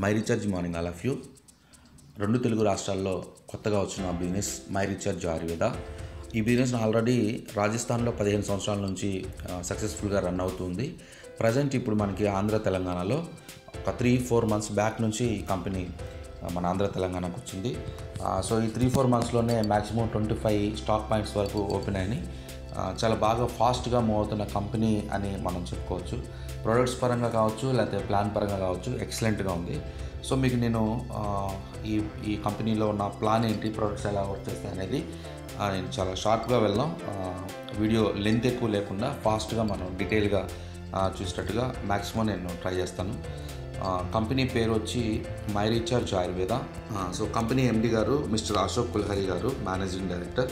My recharge morning all of you. రెండు తెలుగు రాష్ట్రాల్లో కొత్తగా వచ్చిన బిజినెస్ మై రీఛార్జ్ ఆయుర్వేద. ఈ బిజినెస్ ఆల్రెడీ రాజస్థాన్లో 15 సంవత్సరాల నుంచి సక్సెస్ఫుల్గా రన్ అవుతుంది. ప్రజెంట్ ఇప్పుడు మనకి ఆంధ్ర తెలంగాణలో ఒక 3-4 మంత్స్ బ్యాక్ నుంచి ఈ కంపెనీ మన ఆంధ్ర తెలంగాణకు వచ్చింది. సో ఈ 3-4 మంత్స్లోనే మ్యాక్సిమం 25 స్టాక్ పాయింట్స్ వరకు ఓపెన్ అయినాయి. చాలా బాగా ఫాస్ట్గా మూవ్ అవుతున్న కంపెనీ అని మనం చెప్పుకోవచ్చు. ప్రొడక్ట్స్ పరంగా కావచ్చు, లేకపోతే ప్లాన్ పరంగా కావచ్చు, ఎక్సలెంట్గా ఉంది. సో మీకు నేను ఈ కంపెనీలో ఉన్న ప్లాన్ ఏంటి, ప్రొడక్ట్స్ ఎలా వర్క్ చేస్తాయి అనేది నేను చాలా షార్ట్గా వెళ్దాం. వీడియో లెంత్ ఎక్కువ లేకుండా ఫాస్ట్గా మనం డీటెయిల్గా చూసేటట్టుగా మ్యాక్సిమం నేను ట్రై చేస్తాను. కంపెనీ పేరు వచ్చి my recharge Ayurveda. So company MD గారు మిస్టర్ అశోక్ కుల్హరి గారు, managing director.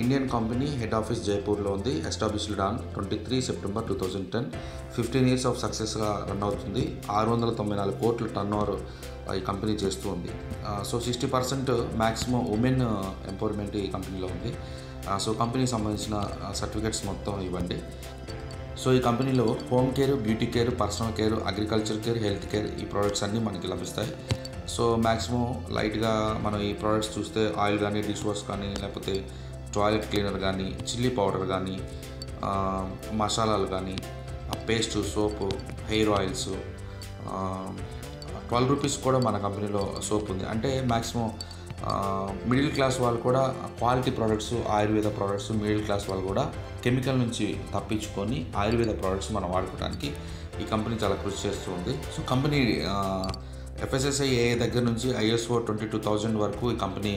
Indian company, head office జైపూర్లో ఉంది. Established on 23 September 2010. 15 years of సక్సెస్గా రన్ అవుతుంది. 694 కోట్ల టర్న్ ఓవర్ ఈ కంపెనీ చేస్తూ ఉంది. సో 60% మ్యాక్సిమం ఉమెన్ ఎంపవర్మెంట్ ఈ కంపెనీలో ఉంది. సో కంపెనీకి సంబంధించిన సర్టిఫికేట్స్ మొత్తం ఇవ్వండి. సో ఈ కంపెనీలో home care, beauty care, personal care, agriculture care, health care ఈ ప్రోడక్ట్స్ అన్నీ మనకి లభిస్తాయి. సో మ్యాక్సిమం లైట్గా మనం ఈ ప్రోడక్ట్స్ చూస్తే ఆయిల్ కానీ, డిష్ వాష్ కానీ, లేకపోతే టాయిలెట్ క్లీనర్ కానీ, చిల్లీ పౌడర్ కానీ, మసాలాలు కానీ, పేస్ట్, సోపు, హెయిర్ ఆయిల్స్, 12 రూపీస్ కూడా మన కంపెనీలో సోప్ ఉంది. అంటే మ్యాక్సిమం మిడిల్ క్లాస్ వాళ్ళు కూడా quality products, Ayurveda products, middle class వాళ్ళు కూడా కెమికల్ నుంచి తప్పించుకొని ఆయుర్వేద ప్రోడక్ట్స్ మనం వాడుకోవడానికి ఈ కంపెనీ చాలా కృషి చేస్తూ ఉంది. సో కంపెనీ FSSAI దగ్గర నుంచి ISO 22000 వరకు ఈ కంపెనీ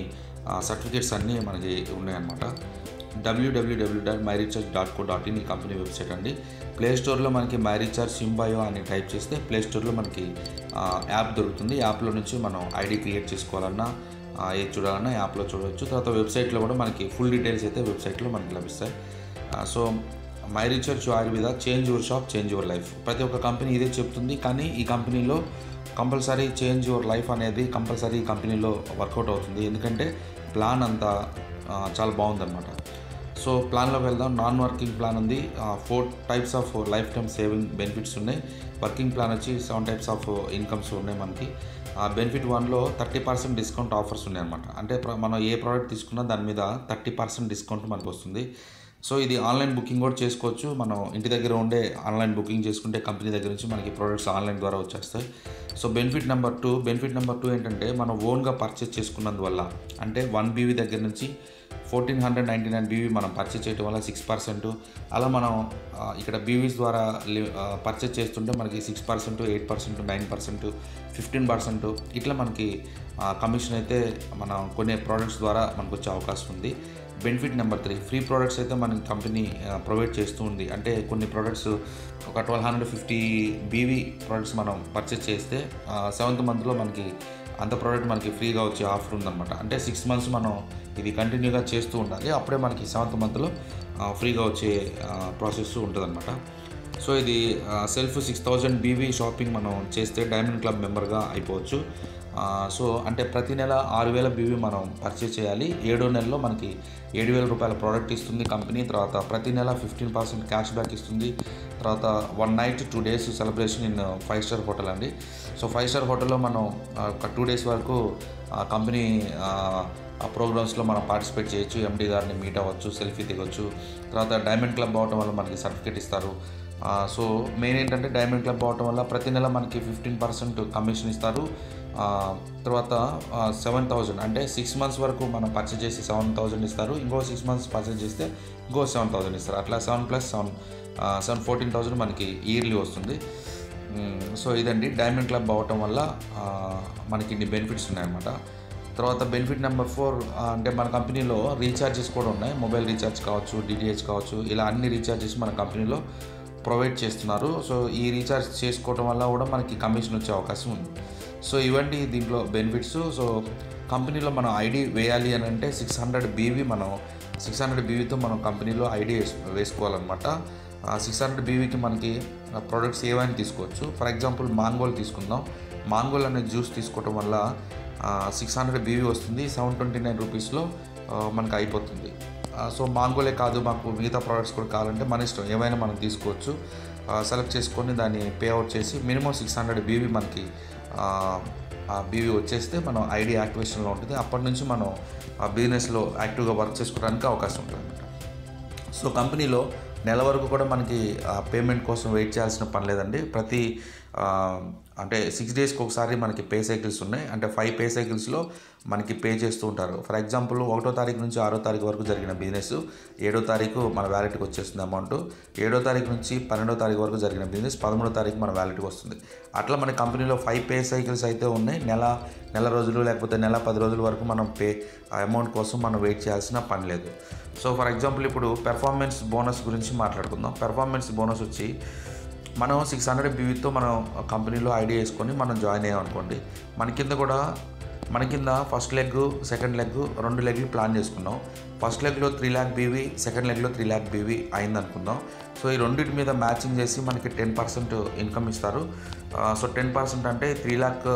సర్టిఫికేట్స్ అన్నీ మనకి ఉన్నాయన్నమాట. www.myrecharge.co.in ఈ కంపెనీ వెబ్సైట్ అండి. ప్లే స్టోర్లో మనకి మై రీఛార్జ్ సింబయో అని టైప్ చేస్తే ప్లే స్టోర్లో మనకి యాప్ దొరుకుతుంది. యాప్లో నుంచి మనం ఐడి క్రియేట్ చేసుకోవాలన్నా, ఏది చూడాలన్నా యాప్లో చూడవచ్చు. తర్వాత వెబ్సైట్లో కూడా మనకి ఫుల్ డీటెయిల్స్ అయితే వెబ్సైట్లో మనకి లభిస్తాయి. So my recharge Ayurveda, change your shop, change your life. ప్రతి ఒక్క కంపెనీ ఇదే చెప్తుంది, కానీ ఈ కంపెనీలో కంపల్సరీ చేంజ్ యువర్ లైఫ్ అనేది కంపల్సరీ ఈ కంపెనీలో వర్కౌట్ అవుతుంది. ఎందుకంటే ప్లాన్ అంతా చాలా బాగుందన్నమాట. సో ప్లాన్లోకి వెళ్దాం. నాన్ వర్కింగ్ ప్లాన్ ఉంది. 4 types of life time saving benefits ఉన్నాయి. వర్కింగ్ ప్లాన్ వచ్చి 7 types ఆఫ్ ఇన్కమ్స్ ఉన్నాయి మనకి. బెనిఫిట్ 1లో 30% డిస్కౌంట్ ఆఫర్స్ ఉన్నాయి అనమాట. అంటే మనం ఏ ప్రోడక్ట్ తీసుకున్నా దాని మీద 30% డిస్కౌంట్ మనకు వస్తుంది. సో ఇది ఆన్లైన్ బుకింగ్ కూడా చేసుకోవచ్చు. మనం ఇంటి దగ్గర ఉండే ఆన్లైన్ బుకింగ్ చేసుకుంటే కంపెనీ దగ్గర నుంచి మనకి ప్రోడక్ట్స్ ఆన్లైన్ ద్వారా వచ్చేస్తాయి. సో బెనిఫిట్ నెంబర్ 2 ఏంటంటే మనం ఓన్గా పర్చేస్ చేసుకున్నందువల్ల, అంటే 1 BV దగ్గర నుంచి 1499 BV మనం పర్చేస్ చేయడం వల్ల 6%, అలా మనం ఇక్కడ BVs ద్వారా పర్చేస్ చేస్తుంటే మనకి 6%, 8%, 9%, 15% ఇట్లా మనకి కమిషన్ అయితే మనం కొనే ప్రోడక్ట్స్ ద్వారా మనకు వచ్చే అవకాశం ఉంది. బెనిఫిట్ నెంబర్ 3, ఫ్రీ ప్రోడక్ట్స్ అయితే మన కంపెనీ ప్రొవైడ్ చేస్తూ ఉంది. అంటే కొన్ని ప్రోడక్ట్స్ ఒక 1250 BV ప్రోడక్ట్స్ మనం పర్చేస్ చేస్తే 7th మంత్లో మనకి అంత ప్రోడక్ట్ మనకి ఫ్రీగా వచ్చే ఆఫర్ ఉందన్నమాట. అంటే 6 months మనం ఇది కంటిన్యూగా చేస్తూ ఉండాలి, అప్పుడే మనకి 7th మంత్లో ఫ్రీగా వచ్చే ప్రాసెస్ ఉంటుందన్నమాట. సో ఇది సెల్ఫ్ 6000 BV షాపింగ్ మనం చేస్తే డైమండ్ క్లబ్ మెంబర్గా అయిపోవచ్చు. సో అంటే ప్రతి నెల 6000 BV మనం పర్చేస్ చేయాలి. 7వ నెలలో మనకి 7000 రూపాయల ప్రోడక్ట్ ఇస్తుంది కంపెనీ. తర్వాత ప్రతి నెల 15% క్యాష్ బ్యాక్ ఇస్తుంది. తర్వాత 1 night 2 days celebration in 5-star hotel అండి. సో 5-star హోటల్లో మనం ఒక 2 days వరకు కంపెనీ ప్రోగ్రామ్స్లో మనం పార్టిసిపేట్ చేయొచ్చు. ఎండి గారిని మీట్ అవ్వచ్చు, సెల్ఫీ దిగొచ్చు. తర్వాత డైమండ్ క్లబ్ అవడం వల్ల మనకి సర్టిఫికేట్ ఇస్తారు. సో మెయిన్ ఏంటంటే డైమండ్ క్లబ్ అవడం వల్ల ప్రతి నెల మనకి 15% కమిషన్ ఇస్తారు. తర్వాత 7000, అంటే 6 months వరకు మనం పర్చేస్ చేసి 7000 ఇస్తారు. ఇంకో 6 months పర్చేస్ చేస్తే ఇంకో 7000 ఇస్తారు. అట్లా 7 + 7 14,000 మనకి ఇయర్లీ వస్తుంది. సో ఇదండి డైమండ్ క్లబ్ అవ్వటం వల్ల మనకి ఇన్ని బెనిఫిట్స్ ఉన్నాయన్నమాట. తర్వాత బెనిఫిట్ నెంబర్ 4, అంటే మన కంపెనీలో రీఛార్జెస్ కూడా ఉన్నాయి. మొబైల్ రీఛార్జ్ కావచ్చు, DTH కావచ్చు, ఇలా అన్ని రీఛార్జెస్ మన కంపెనీలో ప్రొవైడ్ చేస్తున్నారు. సో ఈ రీఛార్జ్ చేసుకోవడం వల్ల కూడా మనకి కమిషన్ వచ్చే అవకాశం ఉంది. సో ఇవన్నీ దీంట్లో బెనిఫిట్స్. సో కంపెనీలో మనం ఐడి వేయాలి అని అంటే 600 BVతో మనం కంపెనీలో ఐడి వేసుకోవాలన్నమాట. 600 BVకి మనకి ప్రోడక్ట్స్ ఏవైనా తీసుకోవచ్చు. ఫర్ ఎగ్జాంపుల్ మాంగోల్ తీసుకుందాం. మాంగోల్ అనే జ్యూస్ తీసుకోవడం వల్ల 600 BV వస్తుంది. 729 రూపీస్లో మనకు అయిపోతుంది. సో మాంగోలే కాదు, మాకు మిగతా ప్రోడక్ట్స్ కూడా కావాలంటే మన ఇష్టం, ఏమైనా మనం తీసుకోవచ్చు. సెలెక్ట్ చేసుకొని దాన్ని పే అవుట్ చేసి మినిమం 600 BV మనకి బీవీ వచ్చేస్తే మనం ఐడి యాక్టివేషన్లో ఉంటుంది. అప్పటి నుంచి మనం ఆ బిజినెస్లో యాక్టివ్గా వర్క్ చేసుకోవడానికి అవకాశం ఉంటుంది అన్నమాట. సో కంపెనీలో నెల వరకు కూడా మనకి పేమెంట్ కోసం వెయిట్ చేయాల్సిన పని లేదండి. ప్రతి అంటే 6 డేస్కి ఒకసారి మనకి పే సైకిల్స్ ఉన్నాయి. అంటే 5 పే సైకిల్స్లో మనకి పే చేస్తూ ఉంటారు. ఫర్ ఎగ్జాంపుల్ 1వ తారీఖు నుంచి 6వ తారీఖు వరకు జరిగిన బిజినెస్ 7వ తారీఖు మన వ్యాలెట్కి వచ్చేస్తుంది అమౌంట్. 7వ తారీఖు నుంచి 12వ తారీఖు వరకు జరిగిన బిజినెస్ 13వ తారీఖు మన వ్యాలెట్కి వస్తుంది. అట్లా మన కంపెనీలో 5 పే సైకిల్స్ అయితే ఉన్నాయి. నెల రోజులు లేకపోతే నెల 10 రోజుల వరకు మనం అమౌంట్ కోసం మనం వెయిట్ చేయాల్సిన పని లేదు. సో ఫర్ ఎగ్జాంపుల్ ఇప్పుడు పెర్ఫార్మెన్స్ బోనస్ గురించి మాట్లాడుకుందాం. పెర్ఫార్మెన్స్ బోనస్ వచ్చి మనం 600 బీవీతో మనం కంపెనీలో ఐడి వేసుకొని మనం జాయిన్ అయ్యాం అనుకోండి. మన కింద ఫస్ట్ లెగ్, సెకండ్ లెగ్ 2 లెగ్లు ప్లాన్ చేసుకున్నాం. ఫస్ట్ లెగ్లో 3 lakh బీవీ, సెకండ్ లెగ్లో 3 lakh బీవీ అయింది అనుకుందాం. సో ఈ రెండింటి మీద మ్యాచింగ్ చేసి మనకి 10% ఇన్కమ్ ఇస్తారు. సో 10% అంటే 3 lakh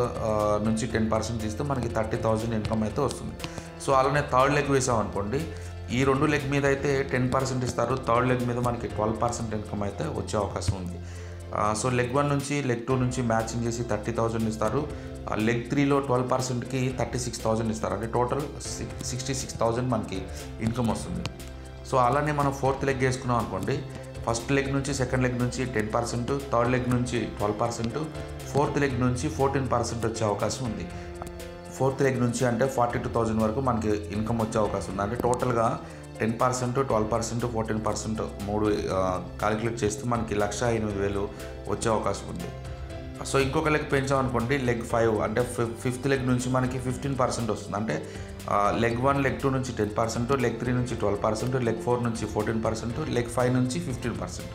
నుంచి 10% తీస్తే మనకి 30,000 ఇన్కమ్ అయితే వస్తుంది. సో అలానే థర్డ్ లెగ్ వేసాం అనుకోండి, ఈ 2 లెగ్ మీద అయితే 10% ఇస్తారు. థర్డ్ లెగ్ మీద మనకి 12% ఇన్కమ్ అయితే వచ్చే అవకాశం ఉంది. సో లెగ్ 1 నుంచి లెగ్ 2 నుంచి మ్యాచింగ్ చేసి 30,000 ఇస్తారు. లెగ్ 3లో 12%కి 36,000 ఇస్తారు. అంటే టోటల్ 66,000 మనకి ఇన్కమ్ వస్తుంది. సో అలానే మనం ఫోర్త్ లెగ్ వేసుకున్నాం అనుకోండి, ఫస్ట్ లెగ్ నుంచి సెకండ్ లెగ్ నుంచి 10%, థర్డ్ లెగ్ నుంచి 12%, ఫోర్త్ లెగ్ నుంచి 14% వచ్చే అవకాశం ఉంది. ఫోర్త్ లెగ్ నుంచి అంటే 42,000 వరకు మనకి ఇన్కమ్ వచ్చే అవకాశం ఉంది. అంటే టోటల్గా 10%, 12%, 14% 3 క్యాలిక్యులేట్ చేస్తే మనకి 1,08,000 వచ్చే అవకాశం ఉంది. సో ఇంకొక లెగ్ పెంచామనుకోండి, లెగ్ 5 అంటే ఫిఫ్త్ లెగ్ నుంచి మనకి 15% వస్తుంది. అంటే లెగ్ 1, లెగ్ 2 నుంచి 10%, లెగ్ 3 నుంచి 12%, లెగ్ 4 నుంచి 14%, లెగ్ 5 నుంచి 15%.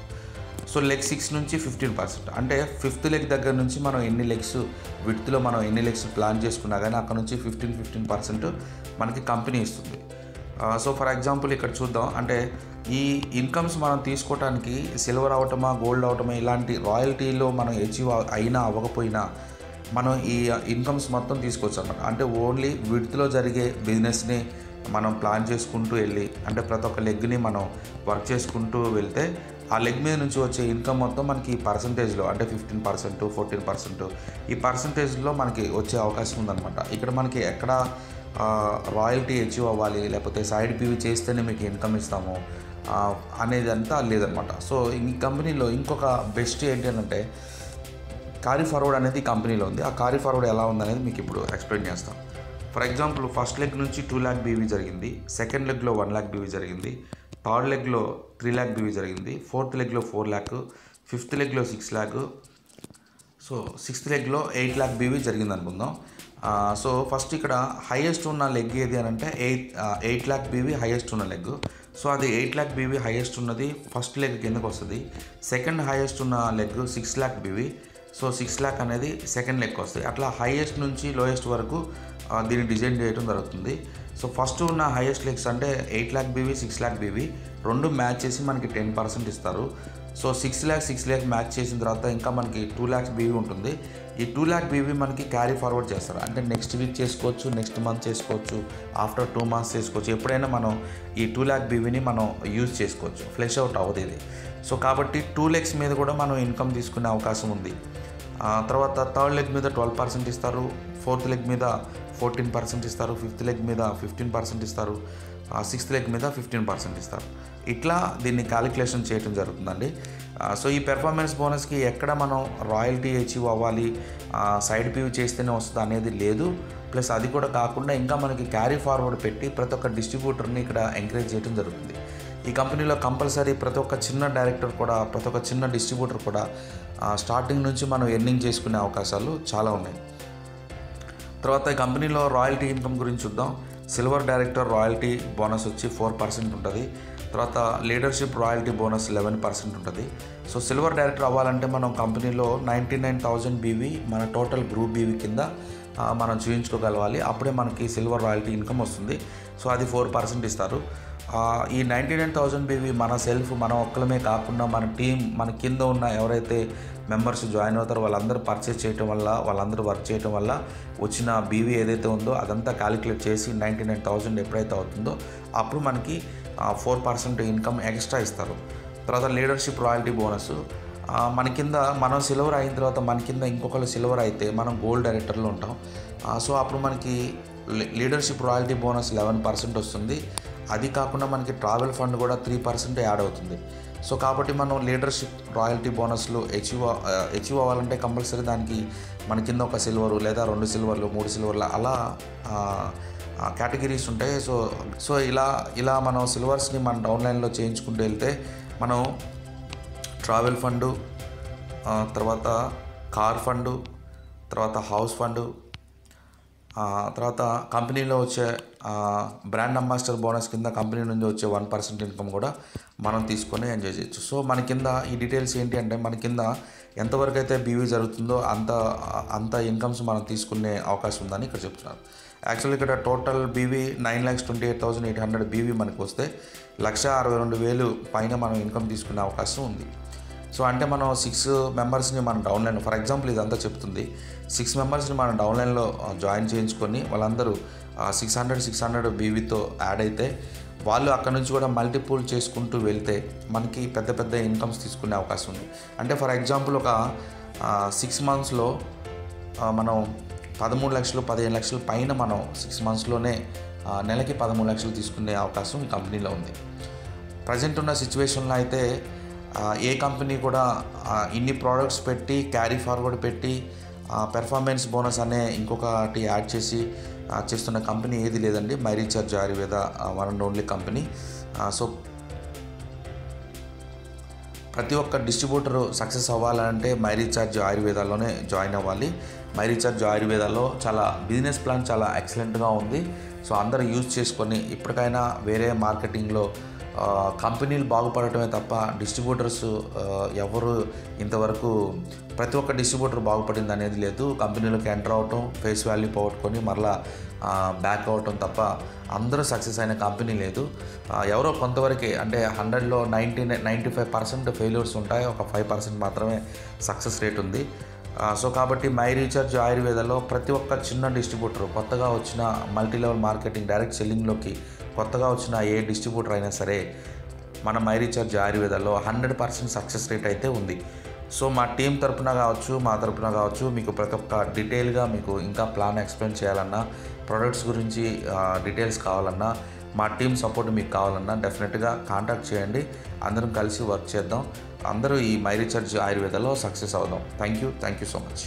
సో లెగ్ 6 నుంచి 15%. అంటే ఫిఫ్త్ లెగ్ దగ్గర నుంచి మనం ఎన్ని లెగ్స్ విడ్త్లో మనం ఎన్ని లెగ్స్ ప్లాన్ చేసుకున్నా కానీ అక్కడ నుంచి 15% మనకి కంపెనీ ఇస్తుంది. సో ఫర్ ఎగ్జాంపుల్ ఇక్కడ చూద్దాం. అంటే ఈ ఇన్కమ్స్ మనం తీసుకోవడానికి సిల్వర్ అవటమా, గోల్డ్ అవటమా, ఇలాంటి రాయల్టీలో మనం అచీవ్ అయినా అవ్వకపోయినా మనం ఈ ఇన్కమ్స్ మొత్తం తీసుకోవచ్చు అన్నమాట. అంటే ఓన్లీ విడ్త్లో జరిగే బిజినెస్ని మనం ప్లాన్ చేసుకుంటూ వెళ్ళి, అంటే ప్రతి ఒక్క లెగ్ని మనం వర్క్ చేసుకుంటూ వెళ్తే ఆ లెగ్ మీద నుంచి వచ్చే ఇన్కమ్ మొత్తం మనకి పర్సంటేజ్లో అంటే 15%, 14% ఈ పర్సంటేజ్లో మనకి వచ్చే అవకాశం ఉందన్నమాట. ఇక్కడ మనకి ఎక్కడ రాయల్టీ అచీవ్ అవ్వాలి, లేకపోతే సైడ్ పీవీ చేస్తేనే మీకు ఇన్కమ్ ఇస్తాము అనేది అంతా లేదనమాట. సో ఈ కంపెనీలో ఇంకొక బెస్ట్ ఏంటంటే క్యారీ ఫార్వర్డ్ అనేది కంపెనీలో ఉంది. ఆ క్యారీ ఫార్వర్డ్ ఎలా ఉందనేది మీకు ఇప్పుడు ఎక్స్ప్లెయిన్ చేస్తాం. ఫర్ ఎగ్జాంపుల్ ఫస్ట్ లెగ్ నుంచి 2 lakh బీవీ జరిగింది, సెకండ్ లెగ్లో 1 lakh బీవీ జరిగింది, థర్డ్ లెగ్లో 3 lakh బీవీ జరిగింది, ఫోర్త్ లెగ్లో 4 lakh, ఫిఫ్త్ లెగ్లో 6 lakh, సో సిక్స్త్ లెగ్లో 8 lakh బీవీ జరిగింది అనుకుందాం. సో ఫస్ట్ ఇక్కడ హైయెస్ట్ ఉన్న లెగ్ ఏది అని అంటే 8 lakh బీవీ హైయెస్ట్ ఉన్న లెగ్. సో అది 8 lakh బీవీ హైయెస్ట్ ఉన్నది ఫస్ట్ లెగ్ కిందకు వస్తుంది. సెకండ్ హైయెస్ట్ ఉన్న leg 6 lakh BV. So 6 lakh అనేది సెకండ్ లెగ్ వస్తుంది. అట్లా హైయెస్ట్ నుంచి లోయెస్ట్ వరకు దీన్ని డిజైన్ చేయడం జరుగుతుంది. సో ఫస్ట్ ఉన్న హైయెస్ట్ లెగ్స్ అంటే 8 lakh బీవీ, 6 lakh బీవీ రెండు మ్యాచ్ చేసి మనకి 10% ఇస్తారు. సో 6 lakh మ్యాచ్ చేసిన తర్వాత ఇంకా మనకి 2 lakhs బీవీ ఉంటుంది. ఈ 2 lakh బీవీ మనకి క్యారీ ఫార్వర్డ్ చేస్తారు. అంటే నెక్స్ట్ వీక్ చేసుకోవచ్చు, నెక్స్ట్ మంత్ చేసుకోవచ్చు, ఆఫ్టర్ 2 months చేసుకోవచ్చు. ఎప్పుడైనా మనం ఈ 2 lakh బీవీని మనం యూజ్ చేసుకోవచ్చు, ఫ్లెష్ అవుట్ అవ్వదు ఇది. సో కాబట్టి 2 legs మీద కూడా మనం ఇన్కమ్ తీసుకునే అవకాశం ఉంది. తర్వాత థర్డ్ లెగ్ మీద 12% ఇస్తారు, ఫోర్త్ లెగ్ మీద 14% ఇస్తారు, ఫిఫ్త్ లెగ్ మీద 15% ఇస్తారు, సిక్స్త్ లెగ్ మీద 15% ఇస్తారు. ఇట్లా దీన్ని క్యాలిక్యులేషన్ చేయడం జరుగుతుందండి. సో ఈ పెర్ఫార్మెన్స్ బోనస్కి ఎక్కడ మనం రాయల్టీ అచీవ్ అవ్వాలి, సైడ్ పీవీ చేస్తేనే వస్తుంది అనేది లేదు. ప్లస్ అది కూడా కాకుండా ఇంకా మనకి క్యారీ ఫార్వర్డ్ పెట్టి ప్రతి ఒక్క డిస్ట్రిబ్యూటర్ని ఇక్కడ ఎంకరేజ్ చేయడం జరుగుతుంది. ఈ కంపెనీలో కంపల్సరీ ప్రతి ఒక్క చిన్న డైరెక్టర్ కూడా, ప్రతి ఒక్క చిన్న డిస్ట్రిబ్యూటర్ కూడా స్టార్టింగ్ నుంచి మనం ఎర్నింగ్ చేసుకునే అవకాశాలు చాలా ఉన్నాయి. తర్వాత ఈ కంపెనీలో రాయల్టీ ఇన్కమ్ గురించి చూద్దాం. సిల్వర్ డైరెక్టర్ రాయల్టీ బోనస్ వచ్చి 4% ఉంటుంది. తర్వాత లీడర్షిప్ రాయల్టీ బోనస్ 11% ఉంటుంది. సో సిల్వర్ డైరెక్టర్ అవ్వాలంటే మనం కంపెనీలో 99,000 బీవీ మన టోటల్ గ్రూప్ బీవీ కింద మనం చూయించుకోగలగాలి. అప్పుడే మనకి సిల్వర్ రాయల్టీ ఇన్కమ్ వస్తుంది. సో అది 4% ఇస్తారు. ఈ 99,000 బీవీ మన ఒక్కలమే కాకుండా మన టీం, మన కింద ఉన్న ఎవరైతే మెంబర్స్ జాయిన్ అవుతారో వాళ్ళందరూ పర్చేస్ చేయడం వల్ల, వాళ్ళందరూ వర్క్ చేయడం వల్ల వచ్చిన బీవీ ఏదైతే ఉందో అదంతా క్యాలిక్యులేట్ చేసి 99,000 ఎప్పుడైతే అవుతుందో అప్పుడు మనకి 4% ఇన్కమ్ ఎక్స్ట్రా ఇస్తారు. తర్వాత లీడర్షిప్ రాయల్టీ బోనస్ మన కింద మనం సిల్వర్ అయిన తర్వాత మన కింద ఇంకొకరు సిల్వర్ అయితే మనం గోల్డ్ డైరెక్టర్లో ఉంటాం. సో అప్పుడు మనకి లీడర్షిప్ రాయల్టీ బోనస్ 11% వస్తుంది. అది కాకుండా మనకి ట్రావెల్ ఫండ్ కూడా 3% యాడ్ అవుతుంది. సో కాబట్టి మనం లీడర్షిప్ రాయల్టీ బోనస్లు అచీవ్ అవ్వాలంటే కంపల్సరీ దానికి మన కింద ఒక సిల్వరు లేదా 2 సిల్వర్లు 3 సిల్వర్లు అలా కేటగిరీస్ ఉంటాయి. సో ఇలా మనం సిల్వర్స్ని మన డౌన్లైన్లో చేయించుకుంటూ వెళ్తే మనం ట్రావెల్ ఫండు, తర్వాత కార్ ఫండు, తర్వాత హౌస్ ఫండు, తర్వాత కంపెనీలో వచ్చే బ్రాండ్ అంబాసిడర్ బోనస్ కింద కంపెనీ నుంచి వచ్చే 1% ఇన్కమ్ కూడా మనం తీసుకొని ఎంజాయ్ చేయొచ్చు. సో మన కింద ఈ డీటెయిల్స్ ఏంటి అంటే మన కింద ఎంతవరకు అయితే బీవీ జరుగుతుందో అంత ఇన్కమ్స్ మనం తీసుకునే అవకాశం ఉందని ఇక్కడ చెప్తున్నారు. యాక్చువల్లీ ఇక్కడ టోటల్ బీవీ 9,28,800 బీవీ మనకు వస్తే 1,62,000 పైన మనం ఇన్కమ్ తీసుకునే అవకాశం ఉంది. సో అంటే మనం 6 మెంబర్స్ని మన డౌన్లైన్, ఫర్ ఎగ్జాంపుల్ ఇదంతా చెప్తుంది, 6 మెంబర్స్ని మన డౌన్లైన్లో జాయిన్ చేయించుకొని వాళ్ళందరూ 600 బీవీతో యాడ్ అయితే వాళ్ళు అక్కడ నుంచి కూడా మల్టిపుల్ చేసుకుంటూ వెళ్తే మనకి పెద్ద ఇన్కమ్స్ తీసుకునే అవకాశం ఉంది. అంటే ఫర్ ఎగ్జాంపుల్ ఒక 6 మంత్స్లో మనం 13 లక్షలు 15 లక్షల పైన మనం 6 మంత్స్లోనే నెలకి 13 లక్షలు తీసుకునే అవకాశం ఈ కంపెనీలో ఉంది. ప్రజెంట్ ఉన్న సిచ్యువేషన్లో అయితే ఏ కంపెనీ కూడా ఇన్ని ప్రోడక్ట్స్ పెట్టి క్యారీ ఫార్వర్డ్ పెట్టి పెర్ఫార్మెన్స్ బోనస్ అనే ఇంకొకటి యాడ్ చేసి చేస్తున్న కంపెనీ ఏది లేదండి. My recharge Ayurveda one and only company. So ప్రతి ఒక్క డిస్ట్రిబ్యూటరు సక్సెస్ అవ్వాలంటే మైరీచార్జ్ ఆయుర్వేదాలోనే జాయిన్ అవ్వాలి. మైరీచార్జ్ ఆయుర్వేదాలో చాలా బిజినెస్ ప్లాన్ చాలా ఎక్సలెంట్గా ఉంది. సో అందరూ యూజ్ చేసుకొని ఇప్పటికైనా వేరే మార్కెటింగ్లో కంపెనీలు బాగుపడటమే తప్ప డిస్ట్రిబ్యూటర్స్ ఎవరు ఇంతవరకు ప్రతి ఒక్క డిస్ట్రిబ్యూటర్ బాగుపడింది అనేది లేదు. కంపెనీలోకి ఎంటర్ అవటం, ఫేస్ వాల్యూ పోగొట్టుకొని మరలా బ్యాక్ అవటం తప్ప అందరూ సక్సెస్ అయిన కంపెనీ లేదు. ఎవరో కొంతవరకే, అంటే 100లో 95% ఫెయిల్యూర్స్ ఉంటాయి, ఒక 5% మాత్రమే సక్సెస్ రేట్ ఉంది. సో కాబట్టి మైరీచార్జ్ ఆయుర్వేదాలో ప్రతి ఒక్క చిన్న డిస్ట్రిబ్యూటర్, కొత్తగా వచ్చిన మల్టీ లెవెల్ మార్కెటింగ్ డైరెక్ట్ సెల్లింగ్లోకి కొత్తగా వచ్చిన ఏ డిస్ట్రిబ్యూటర్ అయినా సరే మన మైరీచార్జ్ ఆయుర్వేదాలో 100% సక్సెస్ రేట్ అయితే ఉంది. సో మా టీం తరపున కావచ్చు, మా తరపున కావచ్చు, మీకు ప్రతి ఒక్క డీటెయిల్గా మీకు ఇంకా ప్లాన్ ఎక్స్ప్లెయిన్ చేయాలన్నా, ప్రొడక్ట్స్ గురించి డీటెయిల్స్ కావాలన్నా, మా టీం సపోర్ట్ మీకు కావాలన్నా డెఫినెట్గా కాంటాక్ట్ చేయండి. అందరం కలిసి వర్క్ చేద్దాం. అందరూ ఈ మైరీచార్జ్ ఆయుర్వేదాలో సక్సెస్ అవుదాం. Thank you so much.